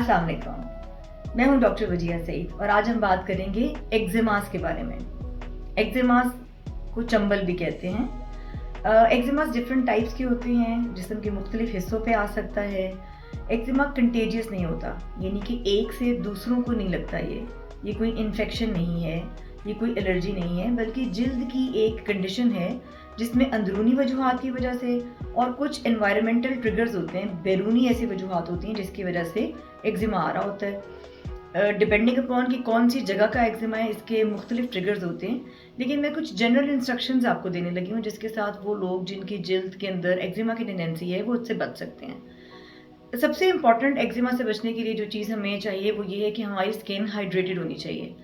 अस्सलाम वालेकुम। मैं हूं डॉक्टर वजिया सईद और आज हम बात करेंगे एक्जिमास के बारे में। एक्जिमास को चंबल भी कहते हैं। एक्जिमास डिफरेंट टाइप्स के होते हैं, जिस्म के मुख्तलिफ हिस्सों पे आ सकता है। एक्जिमा कंटेजियस नहीं होता, यानी कि एक से दूसरों को नहीं लगता। ये कोई इन्फेक्शन नहीं है, ये कोई एलर्जी नहीं है, बल्कि जिल्द की एक कंडीशन है जिसमें अंदरूनी वजूहात की वजह से और कुछ एनवायरमेंटल ट्रिगर्स होते हैं, बैरूनी ऐसी वजूहात होती हैं जिसकी वजह से एक्जिमा आ रहा होता है। डिपेंडिंग अपॉन कि कौन सी जगह का एक्जिमा है, इसके मुख्तलिफ ट्रिगर्स होते हैं। लेकिन मैं कुछ जनरल इंस्ट्रक्शंस आपको देने लगी हूँ जिसके साथ वो लोग जिनकी जिल्द के अंदर एक्जिमा की टेंडेंसी है वो उससे बच सकते हैं। सबसे इंपॉर्टेंट एक्जिमा से बचने के लिए जो चीज़ हमें चाहिए वो ये है कि हमारी स्किन हाइड्रेटेड होनी चाहिए।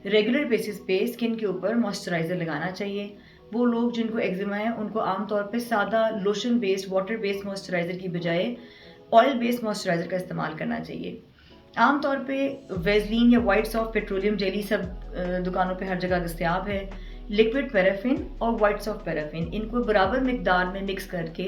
रेगुलर बेसिस पे स्किन के ऊपर मॉइस्चराइज़र लगाना चाहिए। वो लोग जिनको एक्जिमा है उनको आमतौर पे सादा lotion based water based moisturiser की बजाय ऑयल बेस्ड मॉइस्चराइज़र का इस्तेमाल करना चाहिए। आमतौर पे वेजलिन या वाइट सॉफ्ट पेट्रोलियम जेली सब दुकानों पे हर जगह दस्तयाब है। लिक्विड पैराफिन और वाइट सॉफ्ट पैराफिन, इनको बराबर मिकदार में मिक्स करके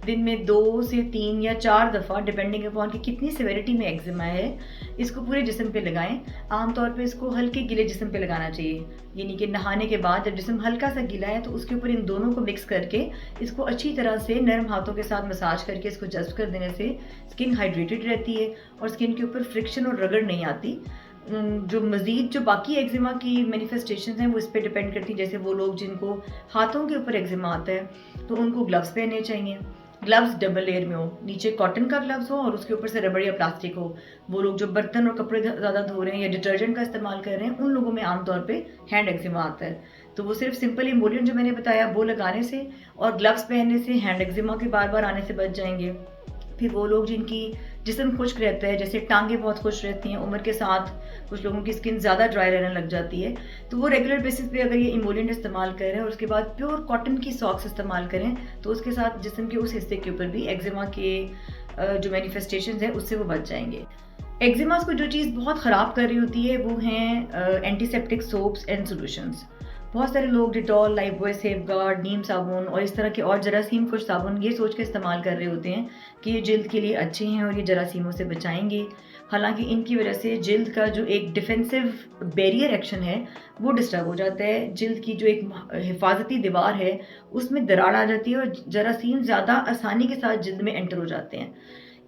दिन में 2 से 3 या 4 दफ़ा डिपेंडिंग अपॉन कि कितनी सिवेरिटी में एक्जिमा है, इसको पूरे जिस्म पे लगाएं। आमतौर पे इसको हल्के गीले जिस्म पे लगाना चाहिए, यानी कि नहाने के बाद जब जिस्म हल्का सा गीला है तो उसके ऊपर इन दोनों को मिक्स करके इसको अच्छी तरह से नरम हाथों के साथ मसाज करके इसको जज्ब कर देने से स्किन हाइड्रेटेड रहती है और स्किन के ऊपर फ्रिक्शन और रगड़ नहीं आती। जो मज़ीद जो बाकी एक्जिमा की मैनिफेस्टेशन हैं वो इस पर डिपेंड करती हैं। जैसे वो लोग जिनको हाथों के ऊपर एक्जिमा आता है तो उनको ग्लव्स पहनने चाहिए। ग्लव्स डबल लेयर में हो, नीचे कॉटन का ग्लव्स हो और उसके ऊपर से रबड़ या प्लास्टिक हो। वो लोग जो बर्तन और कपड़े ज़्यादा धो रहे हैं या डिटर्जेंट का इस्तेमाल कर रहे हैं, उन लोगों में आमतौर पे हैंड एक्जिमा आता है। तो वो सिर्फ सिंपल इमोलियन जो मैंने बताया वो लगाने से और ग्लव्स पहनने से हैंड एक्जिमा के बार बार आने से बच जाएंगे। फिर वो लोग जिनकी जिस्म खुश्क रहता है, जैसे टांगें बहुत खुश्क रहती हैं, उम्र के साथ कुछ लोगों की स्किन ज़्यादा ड्राई रहने लग जाती है, तो वो रेगुलर बेसिस पे अगर ये इमोलिएंट इस्तेमाल करें और उसके बाद प्योर कॉटन की सॉक्स इस्तेमाल करें तो उसके साथ जिस्म के उस हिस्से के ऊपर भी एक्जिमा के जो मैनिफेस्टेशंस हैं उससे वो बच जाएंगे। एक्जिमास को जो चीज़ बहुत ख़राब कर रही होती है वो हैं एंटीसेप्टिक सोप्स एंड सॉल्यूशंस। बहुत सारे लोग डिटॉल, लाइफबॉय, सेफगार्ड, नीम साबुन और इस तरह के और जरासीम कुछ साबुन ये सोच के इस्तेमाल कर रहे होते हैं कि ये जिल्द के लिए अच्छे हैं और ये जरासीमों से बचाएंगे। हालांकि इनकी वजह से जिल्द का जो एक डिफेंसिव बैरियर एक्शन है वो डिस्टर्ब हो जाता है। जिल्द की जो एक हिफाजती दीवार है उसमें दरार आ जाती है और जरासीम ज़्यादा आसानी के साथ जिल्द में एंटर हो जाते हैं।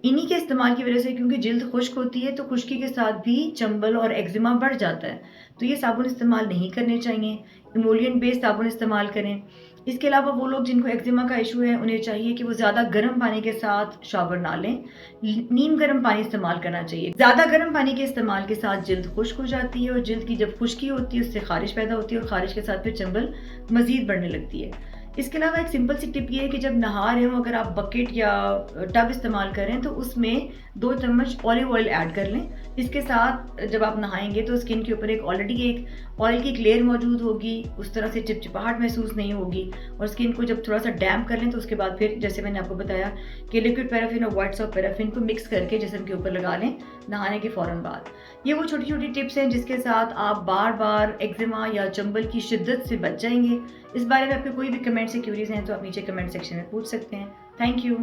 इन्हीं के इस्तेमाल की वजह से, क्योंकि जिल्द खुश्क होती है तो खुश्की के साथ भी चंबल और एक्जिमा बढ़ जाता है, तो ये साबुन इस्तेमाल नहीं करने चाहिए। इमोलिएंट बेस्ड साबुन इस्तेमाल करें। इसके अलावा वो लोग जिनको एक्जिमा का इशू है उन्हें चाहिए कि वो ज़्यादा गर्म पानी के साथ शावर ना लें, नीम गर्म पानी इस्तेमाल करना चाहिए। ज़्यादा गर्म पानी के इस्तेमाल के साथ जिल्द खुश्क हो जाती है और जिल्द की जब खुश्की होती है उससे खारिश पैदा होती है और खारिश के साथ फिर चंबल मज़ीद बढ़ने लगती है। इसके अलावा एक सिंपल सी टिप ये है कि जब नहा रहे हो, अगर आप बकेट या टब इस्तेमाल करें तो उसमें 2 चम्मच ऑलिव ऑयल ऐड कर लें। इसके साथ जब आप नहाएंगे तो स्किन के ऊपर ऑलरेडी एक ऑयल की एक लेयर मौजूद होगी, उस तरह से चिपचिपाहट महसूस नहीं होगी और स्किन को जब थोड़ा सा डैम्प कर लें तो उसके बाद फिर जैसे मैंने आपको बताया कि लिक्विड पैराफिन और वाइट सॉफ्ट पैराफिन को मिक्स करके जिस्म के ऊपर लगा लें नहाने के फ़ौरन बाद। ये वो छोटी छोटी टिप्स हैं जिसके साथ आप बार बार एक्जिमा या चंबल की शिद्दत से बच जाएंगे। इस बारे में आपके कोई भी कमेंट्स या क्यूरीज हैं तो आप नीचे कमेंट सेक्शन में पूछ सकते हैं। Thank you.